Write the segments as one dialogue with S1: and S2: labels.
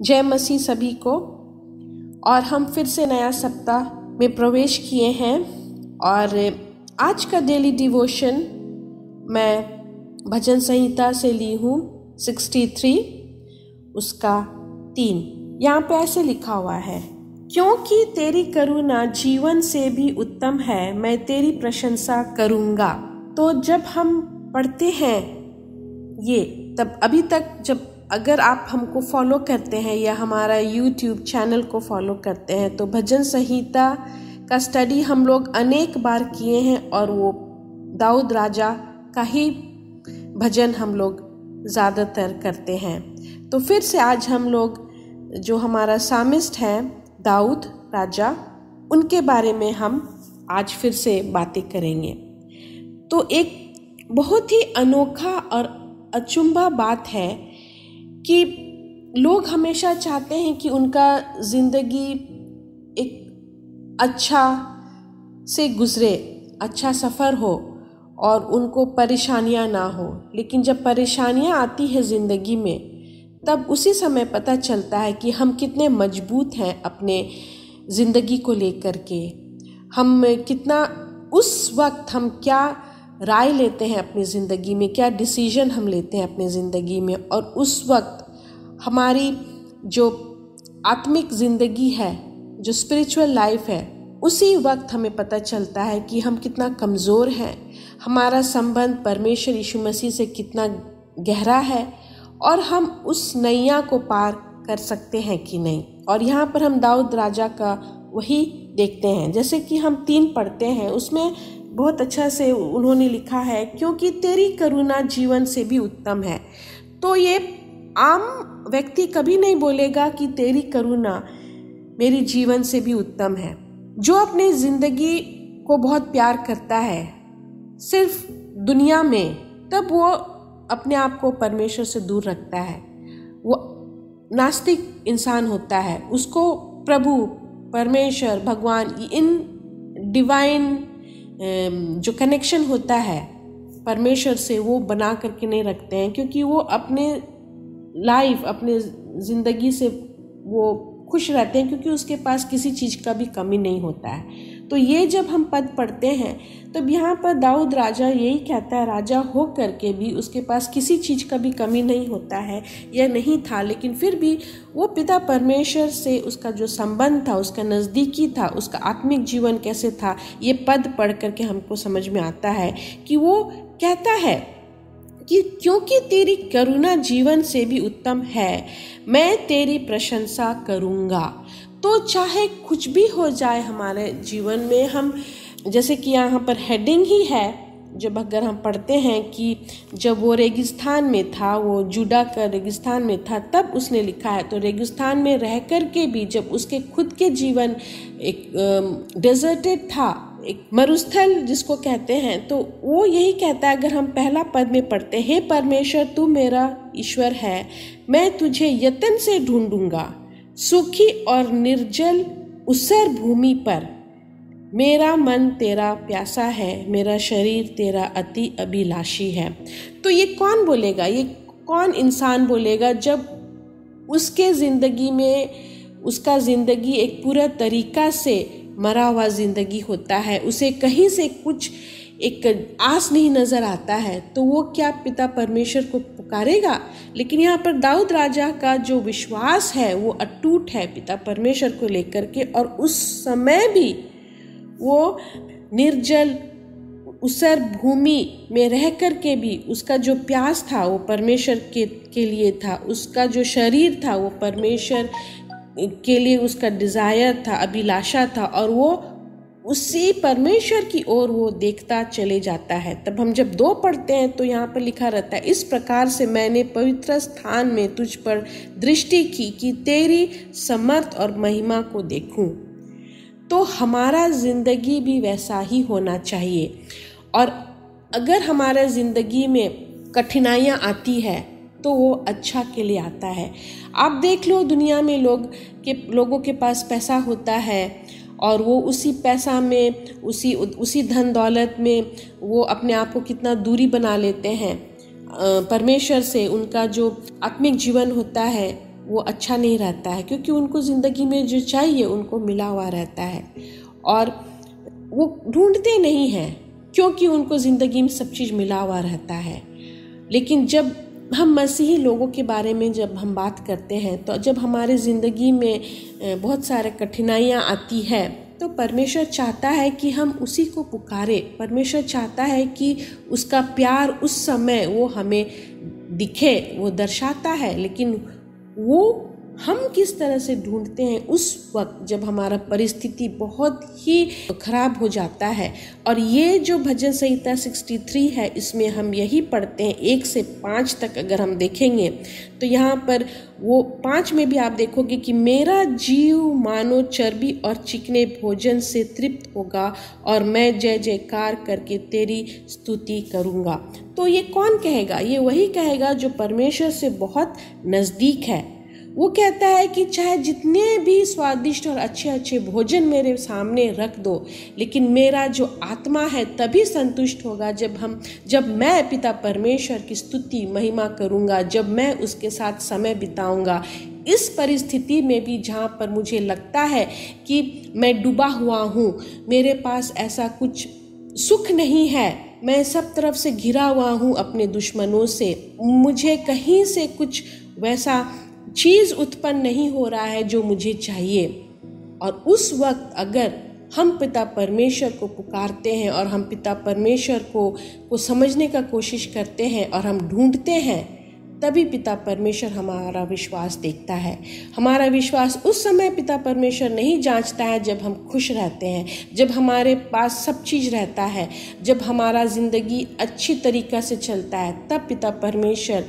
S1: जय मसीह सभी को। और हम फिर से नया सप्ताह में प्रवेश किए हैं और आज का डेली डिवोशन मैं भजन संहिता से ली हूँ 63 उसका 3। यहाँ पे ऐसे लिखा हुआ है, क्योंकि तेरी करुणा जीवन से भी उत्तम है, मैं तेरी प्रशंसा करूँगा। तो जब हम पढ़ते हैं ये, तब अभी तक जब अगर आप हमको फॉलो करते हैं या हमारा YouTube चैनल को फॉलो करते हैं तो भजन संहिता का स्टडी हम लोग अनेक बार किए हैं और वो दाऊद राजा का ही भजन हम लोग ज़्यादातर करते हैं। तो फिर से आज हम लोग जो हमारा सामिस्ट है दाऊद राजा, उनके बारे में हम आज फिर से बातें करेंगे। तो एक बहुत ही अनोखा और अचंभा बात है कि लोग हमेशा चाहते हैं कि उनका ज़िंदगी एक अच्छा से गुजरे, अच्छा सफ़र हो और उनको परेशानियां ना हो। लेकिन जब परेशानियां आती है ज़िंदगी में, तब उसी समय पता चलता है कि हम कितने मजबूत हैं अपने ज़िंदगी को लेकर के। हम कितना उस वक्त हम क्या राय लेते हैं अपनी ज़िंदगी में, क्या डिसीजन हम लेते हैं अपनी ज़िंदगी में, और उस वक्त हमारी जो आत्मिक ज़िंदगी है, जो स्पिरिचुअल लाइफ है, उसी वक्त हमें पता चलता है कि हम कितना कमज़ोर हैं, हमारा संबंध परमेश्वर यीशु मसीह से कितना गहरा है और हम उस नैया को पार कर सकते हैं कि नहीं। और यहाँ पर हम दाऊद राजा का वही देखते हैं। जैसे कि हम 3 पढ़ते हैं, उसमें बहुत अच्छा से उन्होंने लिखा है, क्योंकि तेरी करुणा जीवन से भी उत्तम है। तो ये आम व्यक्ति कभी नहीं बोलेगा कि तेरी करुणा मेरी जीवन से भी उत्तम है। जो अपनी ज़िंदगी को बहुत प्यार करता है सिर्फ दुनिया में, तब वो अपने आप को परमेश्वर से दूर रखता है। वो नास्तिक इंसान होता है। उसको प्रभु परमेश्वर भगवान इन डिवाइन जो कनेक्शन होता है परमेश्वर से, वो बना करके नहीं रखते हैं, क्योंकि वो अपने लाइफ, अपने ज़िंदगी से वो खुश रहते हैं, क्योंकि उसके पास किसी चीज़ का भी कमी नहीं होता है। तो ये जब हम पद पढ़ते हैं, तब यहाँ पर दाऊद राजा यही कहता है, राजा हो करके भी उसके पास किसी चीज़ का भी कमी नहीं होता है या नहीं था, लेकिन फिर भी वो पिता परमेश्वर से उसका जो संबंध था, उसका नज़दीकी था, उसका आत्मिक जीवन कैसे था, ये पद पढ़ करके हमको समझ में आता है कि वो कहता है कि क्योंकि तेरी करुणा जीवन से भी उत्तम है, मैं तेरी प्रशंसा करूँगा। तो चाहे कुछ भी हो जाए हमारे जीवन में, हम जैसे कि यहाँ पर हेडिंग ही है, जब अगर हम पढ़ते हैं कि जब वो रेगिस्तान में था, वो जुड़ा का रेगिस्तान में था, तब उसने लिखा है। तो रेगिस्तान में रह कर के भी जब उसके खुद के जीवन एक डेजर्टेड था, एक मरुस्थल जिसको कहते हैं, तो वो यही कहता है, अगर हम पहला पद में पढ़ते हैं, हे परमेश्वर तू मेरा ईश्वर है, मैं तुझे यत्न से ढूंढूंगा, सूखी और निर्जल ऊसर भूमि पर मेरा मन तेरा प्यासा है, मेरा शरीर तेरा अति अभिलाषी है। तो ये कौन बोलेगा, ये कौन इंसान बोलेगा जब उसके ज़िंदगी में उसका ज़िंदगी एक पूरा तरीका से मरा हुआ ज़िंदगी होता है, उसे कहीं से कुछ एक आस नहीं नज़र आता है, तो वो क्या पिता परमेश्वर को पुकारेगा? लेकिन यहाँ पर दाऊद राजा का जो विश्वास है वो अटूट है पिता परमेश्वर को लेकर के, और उस समय भी वो निर्जल ऊसर भूमि में रह कर के भी उसका जो प्यास था वो परमेश्वर के लिए था, उसका जो शरीर था वो परमेश्वर के लिए उसका डिज़ायर था, अभिलाषा था, और वो उसी परमेश्वर की ओर वो देखता चले जाता है। तब हम जब 2 पढ़ते हैं तो यहाँ पर लिखा रहता है, इस प्रकार से मैंने पवित्र स्थान में तुझ पर दृष्टि की कि तेरी समर्थ और महिमा को देखूं। तो हमारा ज़िंदगी भी वैसा ही होना चाहिए। और अगर हमारा ज़िंदगी में कठिनाइयाँ आती है तो वो अच्छा के लिए आता है। आप देख लो, दुनिया में लोगों के पास पैसा होता है और वो उसी पैसा में, उसी धन दौलत में वो अपने आप को कितना दूरी बना लेते हैं परमेश्वर से। उनका जो आत्मिक जीवन होता है वो अच्छा नहीं रहता है, क्योंकि उनको ज़िंदगी में जो चाहिए उनको मिला हुआ रहता है और वो ढूंढते नहीं हैं, क्योंकि उनको ज़िंदगी में सब चीज़ मिला हुआ रहता है। लेकिन जब हम मसीही लोगों के बारे में जब हम बात करते हैं, तो जब हमारे ज़िंदगी में बहुत सारे कठिनाइयाँ आती है, तो परमेश्वर चाहता है कि हम उसी को पुकारे। परमेश्वर चाहता है कि उसका प्यार उस समय वो हमें दिखे, वो दर्शाता है। लेकिन वो हम किस तरह से ढूंढते हैं उस वक्त जब हमारा परिस्थिति बहुत ही खराब हो जाता है। और ये जो भजन संहिता 63 है, इसमें हम यही पढ़ते हैं 1 से 5 तक। अगर हम देखेंगे तो यहाँ पर वो 5 में भी आप देखोगे कि मेरा जीव मानो चर्बी और चिकने भोजन से तृप्त होगा और मैं जय जयकार करके तेरी स्तुति करूँगा। तो ये कौन कहेगा? ये वही कहेगा जो परमेश्वर से बहुत नज़दीक है। वो कहता है कि चाहे जितने भी स्वादिष्ट और अच्छे अच्छे भोजन मेरे सामने रख दो, लेकिन मेरा जो आत्मा है तभी संतुष्ट होगा जब मैं पिता परमेश्वर की स्तुति महिमा करूँगा, जब मैं उसके साथ समय बिताऊँगा। इस परिस्थिति में भी जहाँ पर मुझे लगता है कि मैं डूबा हुआ हूँ, मेरे पास ऐसा कुछ सुख नहीं है, मैं सब तरफ से घिरा हुआ हूँ अपने दुश्मनों से, मुझे कहीं से कुछ वैसा चीज़ उत्पन्न नहीं हो रहा है जो मुझे चाहिए। और उस वक्त अगर हम पिता परमेश्वर को पुकारते हैं और हम पिता परमेश्वर को समझने का कोशिश करते हैं और हम ढूंढते हैं, तभी पिता परमेश्वर हमारा विश्वास देखता है। हमारा विश्वास उस समय पिता परमेश्वर नहीं जांचता है जब हम खुश रहते हैं, जब हमारे पास सब चीज़ रहता है, जब हमारा ज़िंदगी अच्छी तरीक़ा से चलता है, तब पिता परमेश्वर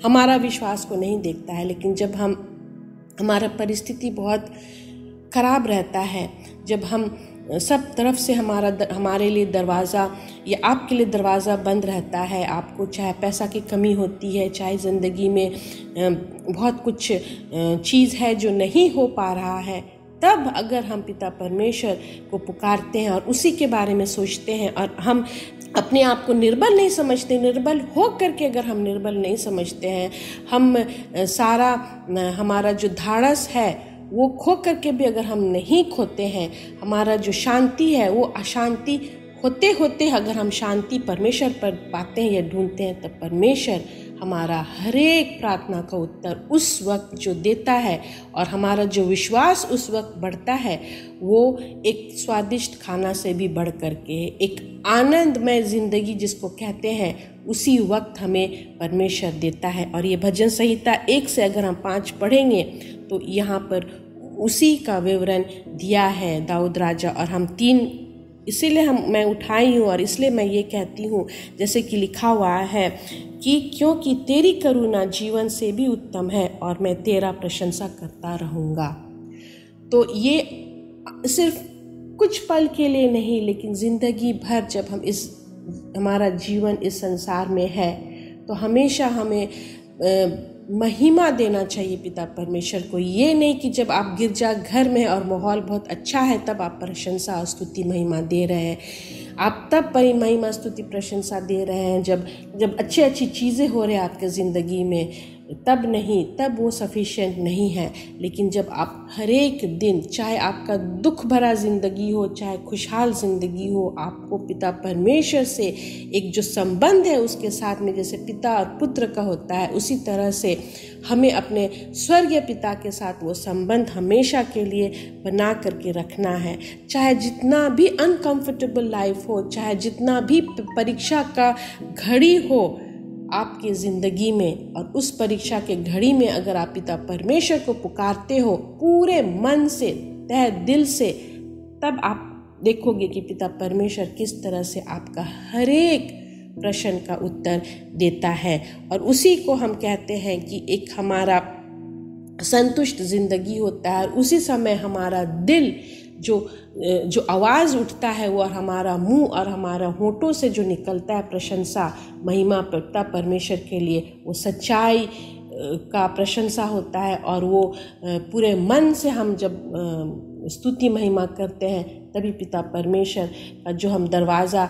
S1: हमारा विश्वास को नहीं देखता है। लेकिन जब हमारा परिस्थिति बहुत ख़राब रहता है, जब हम सब तरफ से हमारे लिए दरवाज़ा या आपके लिए दरवाज़ा बंद रहता है, आपको चाहे पैसा की कमी होती है, चाहे ज़िंदगी में बहुत कुछ चीज़ है जो नहीं हो पा रहा है, तब अगर हम पिता परमेश्वर को पुकारते हैं और उसी के बारे में सोचते हैं और हम अपने आप को निर्बल नहीं समझते, निर्बल हो करके अगर हम निर्बल नहीं समझते हैं, हम सारा हमारा जो धाड़स है वो खो करके भी अगर हम नहीं खोते हैं, हमारा जो शांति है वो अशांति होते होते अगर हम शांति परमेश्वर पर पाते हैं या ढूंढते हैं, तब परमेश्वर हमारा हर एक प्रार्थना का उत्तर उस वक्त जो देता है और हमारा जो विश्वास उस वक्त बढ़ता है, वो एक स्वादिष्ट खाना से भी बढ़ करके एक आनंदमय ज़िंदगी जिसको कहते हैं, उसी वक्त हमें परमेश्वर देता है। और ये भजन संहिता 1 से अगर हम 5 पढ़ेंगे तो यहाँ पर उसी का विवरण दिया है दाऊद राजा। और हम 3 इसीलिए मैं उठाई हूँ और इसलिए मैं ये कहती हूँ, जैसे कि लिखा हुआ है कि क्योंकि तेरी करुणा जीवन से भी उत्तम है और मैं तेरा प्रशंसा करता रहूँगा। तो ये सिर्फ कुछ पल के लिए नहीं, लेकिन ज़िंदगी भर जब हमारा जीवन इस संसार में है, तो हमेशा हमें महिमा देना चाहिए पिता परमेश्वर को। ये नहीं कि जब आप गिरजा घर में और माहौल बहुत अच्छा है तब आप प्रशंसा स्तुति महिमा दे रहे हैं, आप तब महिमा स्तुति प्रशंसा दे रहे हैं जब अच्छी अच्छी चीज़ें हो रही हैं आपके ज़िंदगी में, तब नहीं, तब वो सफिशिएंट नहीं है। लेकिन जब आप हर एक दिन, चाहे आपका दुख भरा ज़िंदगी हो चाहे खुशहाल ज़िंदगी हो, आपको पिता परमेश्वर से एक जो संबंध है उसके साथ में जैसे पिता और पुत्र का होता है, उसी तरह से हमें अपने स्वर्गीय पिता के साथ वो संबंध हमेशा के लिए बना करके रखना है। चाहे जितना भी अनकंफर्टेबल लाइफ हो, चाहे जितना भी परीक्षा का घड़ी हो आपकी ज़िंदगी में, और उस परीक्षा के घड़ी में अगर आप पिता परमेश्वर को पुकारते हो पूरे मन से, तहे दिल से, तब आप देखोगे कि पिता परमेश्वर किस तरह से आपका हर एक प्रश्न का उत्तर देता है। और उसी को हम कहते हैं कि एक हमारा संतुष्ट ज़िंदगी होता है। और उसी समय हमारा दिल जो आवाज़ उठता है वो हमारा मुंह और हमारा होठों से जो निकलता है प्रशंसा महिमा पिता परमेश्वर के लिए, वो सच्चाई का प्रशंसा होता है। और वो पूरे मन से हम जब स्तुति महिमा करते हैं, तभी पिता परमेश्वर का जो हम दरवाज़ा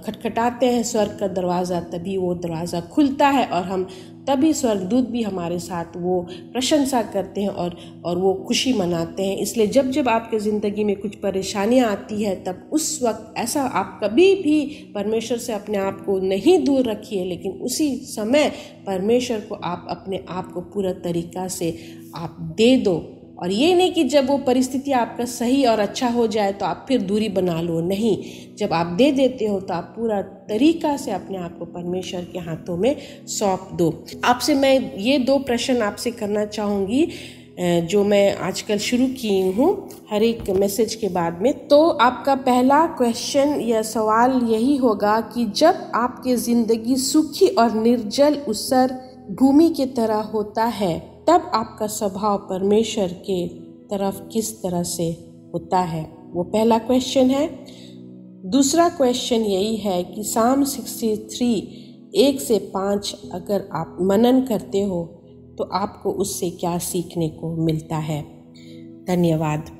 S1: खटखटाते हैं, स्वर्ग का दरवाज़ा, तभी वो दरवाज़ा खुलता है और हम तभी स्वर्गदूत भी हमारे साथ वो प्रशंसा करते हैं और वो खुशी मनाते हैं। इसलिए जब जब आपके ज़िंदगी में कुछ परेशानियाँ आती है तब उस वक्त ऐसा आप कभी भी परमेश्वर से अपने आप को नहीं दूर रखिए, लेकिन उसी समय परमेश्वर को आप अपने आप को पूरा तरीक़ा से आप दे दो। और ये नहीं कि जब वो परिस्थिति आपका सही और अच्छा हो जाए तो आप फिर दूरी बना लो, नहीं। जब आप दे देते हो तो आप पूरा तरीक़ा से अपने आप को परमेश्वर के हाथों में सौंप दो। आपसे मैं ये 2 प्रश्न आपसे करना चाहूँगी जो मैं आजकल शुरू की हूँ हर एक मैसेज के बाद में। तो आपका पहला क्वेश्चन या सवाल यही होगा कि जब आपकी ज़िंदगी सूखी और निर्जल ऊसर भूमि की तरह होता है तब आपका स्वभाव परमेश्वर के तरफ किस तरह से होता है? वो पहला क्वेश्चन है। दूसरा क्वेश्चन यही है कि साम 63 1 से 5 अगर आप मनन करते हो तो आपको उससे क्या सीखने को मिलता है? धन्यवाद।